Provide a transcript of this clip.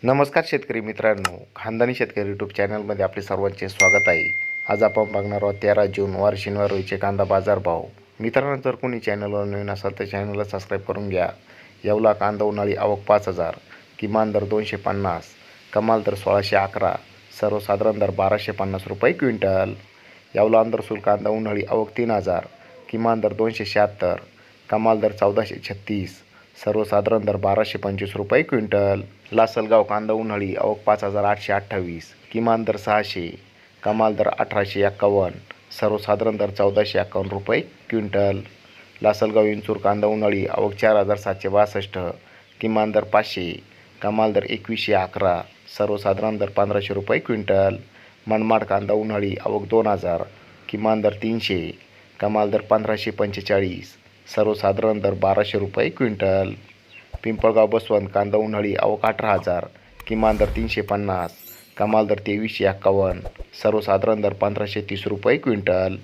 नमस्कार शेतकरी मित्रांनो, खानदानी शेतकरी यूट्यूब चॅनलमध्ये आपले सर्वांचे स्वागत आहे. आज आपण बघणार आहोत 13 जून वार शनिवार रोजीचे कांदा बाजार भाव. मित्रांनो, जर कोणी चॅनलवर नवीन असाल तर चॅनलला सबस्क्राईब करून घ्या. येवला कांदा उन्हाळी आवक 5,000, किमान दर 250, कमाल दर 1611, सर्वसाधारण दर 1250 रुपये क्विंटल. येवला आंध्रसूल कांदा उन्हाळी आवक 3,000, किमान दर 276, कमाल दर 1436, सर्वसाधारण दर 1225 रुपये क्विंटल. लासलगाव कांदा उन्हाळी आवक 5,828, किमान दर 600, कमाल दर 1851, सर्वसाधारण दर 1451 रुपये क्विंटल. लासलगाव इंचूर कांदा उन्हाळी आवक 4,762, किमान दर 500, कमाल दर 2111, सर्वसाधारण दर 1500 रुपये क्विंटल. मनमाड कांदा उन्हाळी आवक 2,000, किमान दर 300, कमाल दर 1545, सर्वसाधारण दर 1200 रुपये क्विंटल. पिंपळगाव बसवंत कांदा उन्हाळी आवक 18,000, किमान दर 350, कमाल दर 2351, सर्वसाधारण दर 1530 रुपये क्विंटल.